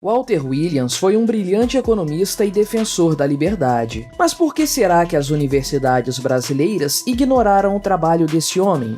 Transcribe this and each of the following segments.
Walter Williams foi um brilhante economista e defensor da liberdade. Mas por que será que as universidades brasileiras ignoraram o trabalho desse homem?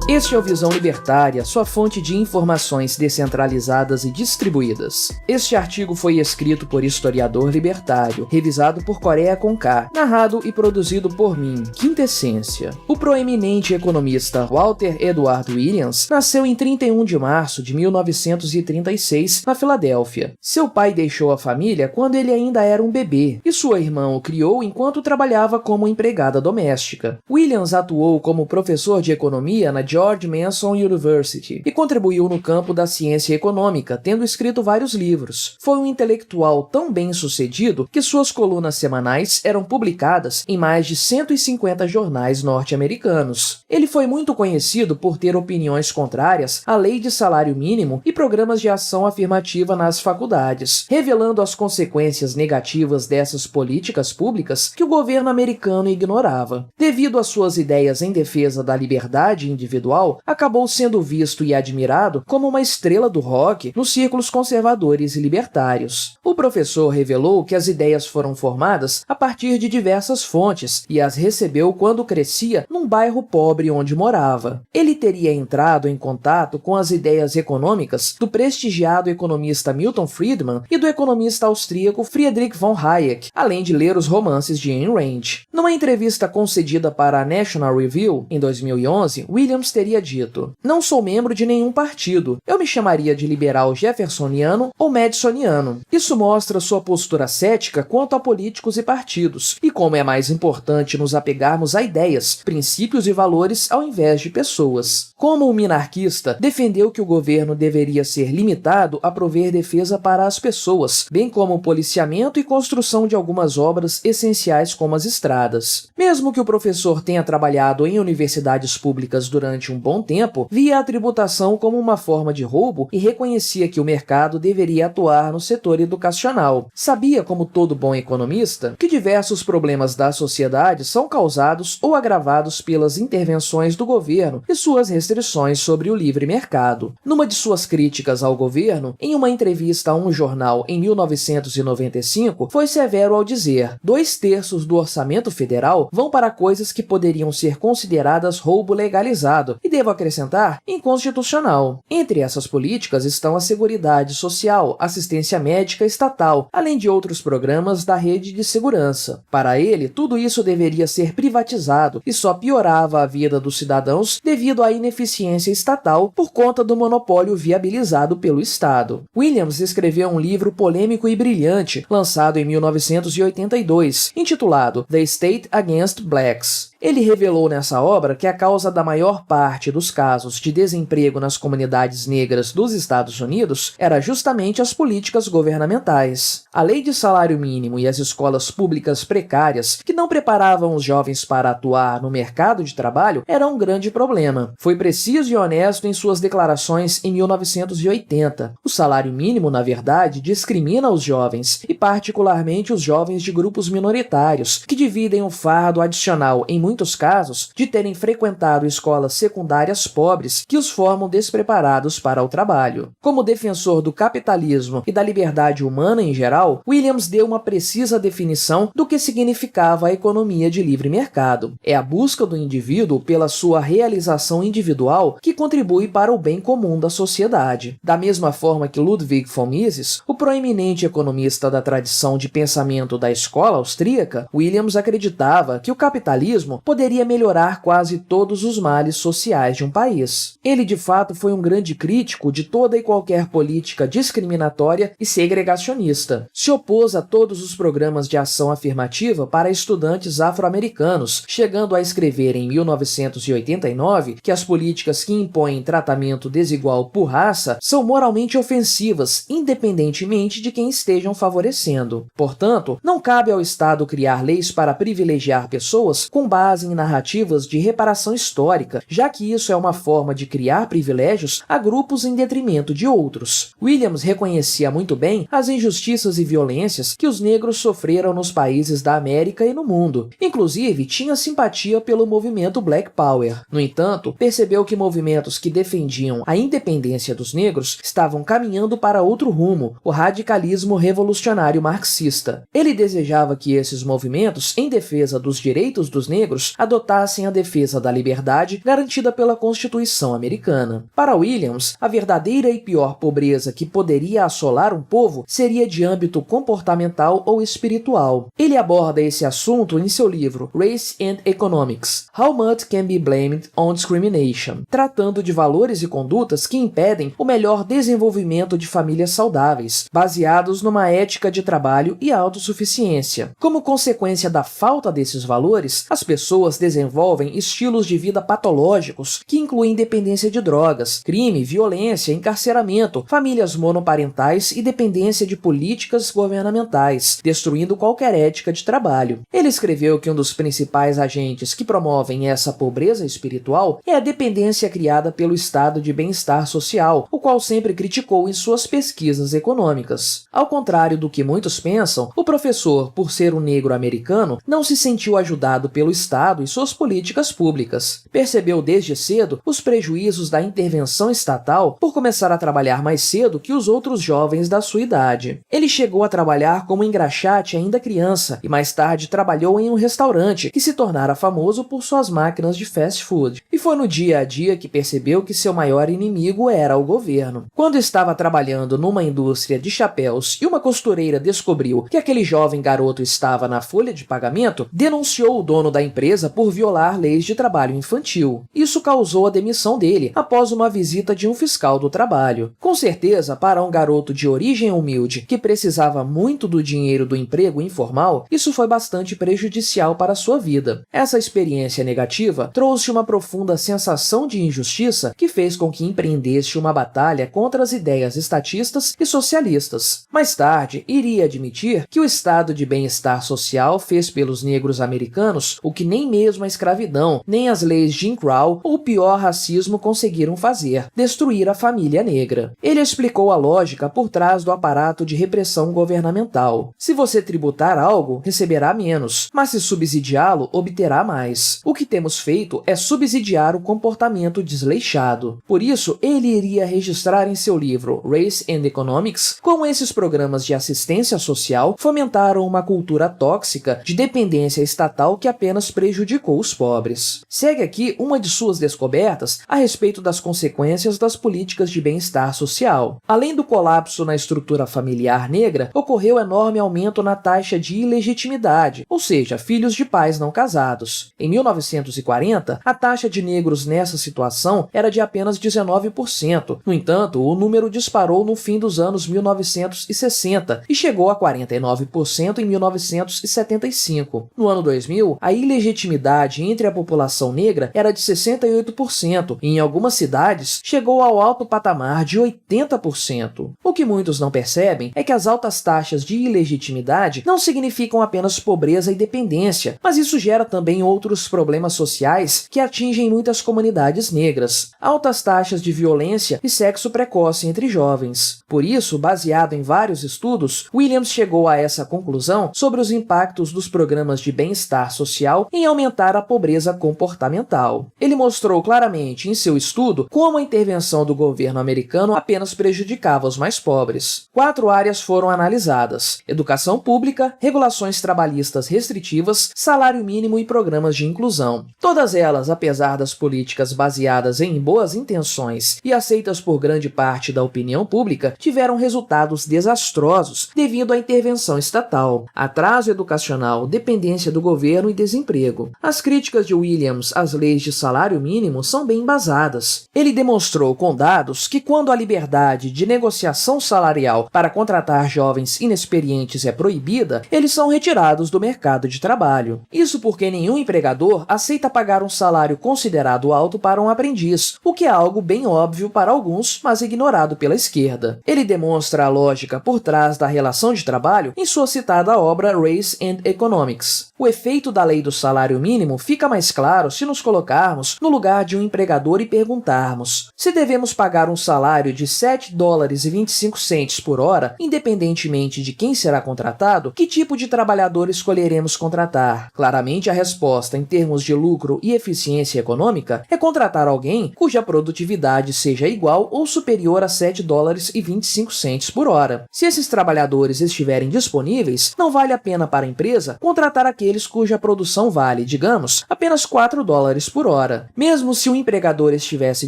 Este é o Visão Libertária, sua fonte de informações descentralizadas e distribuídas. Este artigo foi escrito por historiador libertário, revisado por Coreia com K, narrado e produzido por mim, Quintessência. O proeminente economista Walter Edward Williams nasceu em 31 de março de 1936, na Filadélfia. Seu pai deixou a família quando ele ainda era um bebê, e sua irmã o criou enquanto trabalhava como empregada doméstica. Williams atuou como professor de economia na George Mason University e contribuiu no campo da ciência econômica, tendo escrito vários livros. Foi um intelectual tão bem-sucedido que suas colunas semanais eram publicadas em mais de 150 jornais norte-americanos. Ele foi muito conhecido por ter opiniões contrárias à lei de salário mínimo e programas de ação afirmativa nas faculdades, revelando as consequências negativas dessas políticas públicas que o governo americano ignorava. Devido às suas ideias em defesa da liberdade individual, acabou sendo visto e admirado como uma estrela do rock nos círculos conservadores e libertários. O professor revelou que as ideias foram formadas a partir de diversas fontes e as recebeu quando crescia num bairro pobre onde morava. Ele teria entrado em contato com as ideias econômicas do prestigiado economista Milton Friedman e do economista austríaco Friedrich von Hayek, além de ler os romances de Ayn Rand. Numa entrevista concedida para a National Review, em 2011, Williams teria dito: "Não sou membro de nenhum partido. Eu me chamaria de liberal jeffersoniano ou madisoniano. Isso mostra sua postura cética quanto a políticos e partidos, e como é mais importante nos apegarmos a ideias, princípios e valores ao invés de pessoas." Como um minarquista, defendeu que o governo deveria ser limitado a prover defesa para as pessoas, bem como o policiamento e construção de algumas obras essenciais como as estradas. Mesmo que o professor tenha trabalhado em universidades públicas durante um bom tempo, via a tributação como uma forma de roubo e reconhecia que o mercado deveria atuar no setor educacional. Sabia, como todo bom economista, que diversos problemas da sociedade são causados ou agravados pelas intervenções do governo e suas restrições sobre o livre mercado. Numa de suas críticas ao governo, em uma entrevista a um jornal em 1995, foi severo ao dizer: 2/3 do orçamento federal vão para coisas que poderiam ser consideradas roubo legalizado, e devo acrescentar, inconstitucional. Entre essas políticas estão a Seguridade Social, assistência médica estatal, além de outros programas da rede de segurança. Para ele, tudo isso deveria ser privatizado e só piorava a vida dos cidadãos devido à ineficiência estatal por conta do monopólio viabilizado pelo Estado. Williams escreveu um livro polêmico e brilhante, lançado em 1982, intitulado The State Against Blacks. Ele revelou nessa obra que a causa da maior parte dos casos de desemprego nas comunidades negras dos Estados Unidos era justamente as políticas governamentais. A lei de salário mínimo e as escolas públicas precárias, que não preparavam os jovens para atuar no mercado de trabalho, eram um grande problema. Foi preciso e honesto em suas declarações em 1980. O salário mínimo, na verdade, discrimina os jovens, e particularmente os jovens de grupos minoritários, que dividem o fardo adicional em muitos casos, de terem frequentado escolas secundárias pobres que os formam despreparados para o trabalho. Como defensor do capitalismo e da liberdade humana em geral, Williams deu uma precisa definição do que significava a economia de livre mercado. É a busca do indivíduo pela sua realização individual que contribui para o bem comum da sociedade. Da mesma forma que Ludwig von Mises, o proeminente economista da tradição de pensamento da escola austríaca, Williams acreditava que o capitalismo poderia melhorar quase todos os males sociais de um país. Ele, de fato, foi um grande crítico de toda e qualquer política discriminatória e segregacionista. Se opôs a todos os programas de ação afirmativa para estudantes afro-americanos, chegando a escrever em 1989 que as políticas que impõem tratamento desigual por raça são moralmente ofensivas, independentemente de quem estejam favorecendo. Portanto, não cabe ao Estado criar leis para privilegiar pessoas com base base em narrativas de reparação histórica, já que isso é uma forma de criar privilégios a grupos em detrimento de outros. Williams reconhecia muito bem as injustiças e violências que os negros sofreram nos países da América e no mundo. Inclusive, tinha simpatia pelo movimento Black Power. No entanto, percebeu que movimentos que defendiam a independência dos negros estavam caminhando para outro rumo, o radicalismo revolucionário marxista. Ele desejava que esses movimentos, em defesa dos direitos dos negros, adotassem a defesa da liberdade garantida pela Constituição americana. Para Williams, a verdadeira e pior pobreza que poderia assolar um povo seria de âmbito comportamental ou espiritual. Ele aborda esse assunto em seu livro Race and Economics: How Much Can Be Blamed on Discrimination, tratando de valores e condutas que impedem o melhor desenvolvimento de famílias saudáveis, baseados numa ética de trabalho e autossuficiência. Como consequência da falta desses valores, as pessoas desenvolvem estilos de vida patológicos que incluem dependência de drogas, crime, violência, encarceramento, famílias monoparentais e dependência de políticas governamentais, destruindo qualquer ética de trabalho. Ele escreveu que um dos principais agentes que promovem essa pobreza espiritual é a dependência criada pelo estado de bem-estar social, o qual sempre criticou em suas pesquisas econômicas. Ao contrário do que muitos pensam, o professor, por ser um negro americano, não se sentiu ajudado pelo Estado e suas políticas públicas. Percebeu desde cedo os prejuízos da intervenção estatal por começar a trabalhar mais cedo que os outros jovens da sua idade. Ele chegou a trabalhar como engraxate ainda criança e mais tarde trabalhou em um restaurante que se tornara famoso por suas máquinas de fast food. E foi no dia a dia que percebeu que seu maior inimigo era o governo. Quando estava trabalhando numa indústria de chapéus e uma costureira descobriu que aquele jovem garoto estava na folha de pagamento, denunciou o dono da empresa por violar leis de trabalho infantil. Isso causou a demissão dele após uma visita de um fiscal do trabalho. Com certeza, para um garoto de origem humilde que precisava muito do dinheiro do emprego informal, isso foi bastante prejudicial para sua vida. Essa experiência negativa trouxe uma profunda sensação de injustiça que fez com que empreendesse uma batalha contra as ideias estatistas e socialistas. Mais tarde, iria admitir que o estado de bem-estar social fez pelos negros americanos o que nem mesmo a escravidão, nem as leis de Jim Crow ou o pior racismo conseguiram fazer: destruir a família negra. Ele explicou a lógica por trás do aparato de repressão governamental. Se você tributar algo, receberá menos, mas se subsidiá-lo, obterá mais. O que temos feito é subsidiar o comportamento desleixado. Por isso, ele iria registrar em seu livro Race and Economics como esses programas de assistência social fomentaram uma cultura tóxica de dependência estatal que apenas prejudicou os pobres. Segue aqui uma de suas descobertas a respeito das consequências das políticas de bem-estar social. Além do colapso na estrutura familiar negra, ocorreu enorme aumento na taxa de ilegitimidade, ou seja, filhos de pais não casados. Em 1940, a taxa de negros nessa situação era de apenas 19%. No entanto, o número disparou no fim dos anos 1960 e chegou a 49% em 1975. No ano 2000, a ilegitimidade entre a população negra era de 68% e em algumas cidades chegou ao alto patamar de 80%. O que muitos não percebem é que as altas taxas de ilegitimidade não significam apenas pobreza e dependência, mas isso gera também outros problemas sociais que atingem muitas comunidades negras: altas taxas de violência e sexo precoce entre jovens. Por isso, baseado em vários estudos, Williams chegou a essa conclusão sobre os impactos dos programas de bem-estar social em aumentar a pobreza comportamental. Ele mostrou claramente em seu estudo como a intervenção do governo americano apenas prejudicava os mais pobres. 4 áreas foram analisadas: educação pública, regulações trabalhistas restritivas, salário mínimo e programas de inclusão. Todas elas, apesar das políticas baseadas em boas intenções e aceitas por grande parte da opinião pública, tiveram resultados desastrosos devido à intervenção estatal: atraso educacional, dependência do governo e desemprego. As críticas de Williams às leis de salário mínimo são bem embasadas. Ele demonstrou com dados que quando a liberdade de negociação salarial para contratar jovens inexperientes é proibida, eles são retirados do mercado de trabalho. Isso porque nenhum empregador aceita pagar um salário considerado alto para um aprendiz, o que é algo bem óbvio para alguns, mas ignorado pela esquerda. Ele demonstra a lógica por trás da relação de trabalho em sua citada obra Race and Economics. O efeito da lei do salário salário mínimo fica mais claro se nos colocarmos no lugar de um empregador e perguntarmos: se devemos pagar um salário de $7,25 por hora, independentemente de quem será contratado, que tipo de trabalhador escolheremos contratar? Claramente a resposta em termos de lucro e eficiência econômica é contratar alguém cuja produtividade seja igual ou superior a $7,25 por hora. Se esses trabalhadores estiverem disponíveis, não vale a pena para a empresa contratar aqueles cuja produção vale, digamos, apenas $4 por hora. Mesmo se o empregador estivesse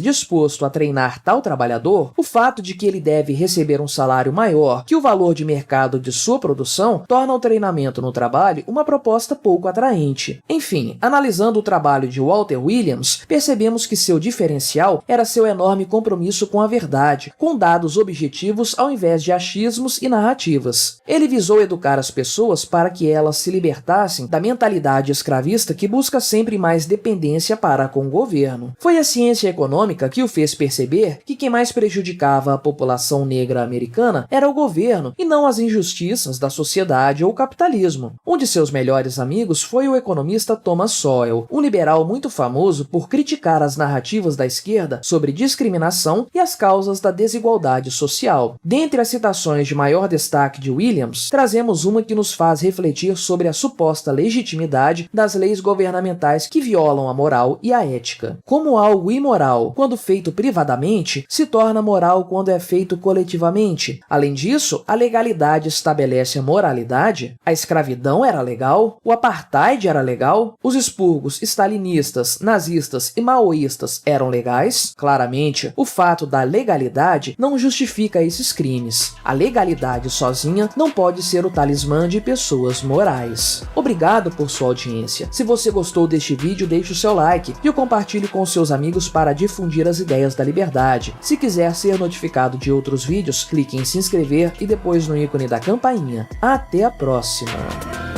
disposto a treinar tal trabalhador, o fato de que ele deve receber um salário maior que o valor de mercado de sua produção torna o treinamento no trabalho uma proposta pouco atraente. Enfim, analisando o trabalho de Walter Williams, percebemos que seu diferencial era seu enorme compromisso com a verdade, com dados objetivos ao invés de achismos e narrativas. Ele visou educar as pessoas para que elas se libertassem da mentalidade escravista que busca sempre mais dependência para com o governo. Foi a ciência econômica que o fez perceber que quem mais prejudicava a população negra americana era o governo e não as injustiças da sociedade ou o capitalismo. Um de seus melhores amigos foi o economista Thomas Sowell, um liberal muito famoso por criticar as narrativas da esquerda sobre discriminação e as causas da desigualdade social. Dentre as citações de maior destaque de Williams, trazemos uma que nos faz refletir sobre a suposta legitimidade das leis governamentais que violam a moral e a ética. Como algo imoral quando feito privadamente, se torna moral quando é feito coletivamente. Além disso, a legalidade estabelece a moralidade. A escravidão era legal? O apartheid era legal? Os expurgos stalinistas, nazistas e maoístas eram legais? Claramente, o fato da legalidade não justifica esses crimes. A legalidade sozinha não pode ser o talismã de pessoas morais. Obrigado por sua audiência. Se você gostou deste vídeo, deixe o seu like e o compartilhe com seus amigos para difundir as ideias da liberdade. Se quiser ser notificado de outros vídeos, clique em se inscrever e depois no ícone da campainha. Até a próxima!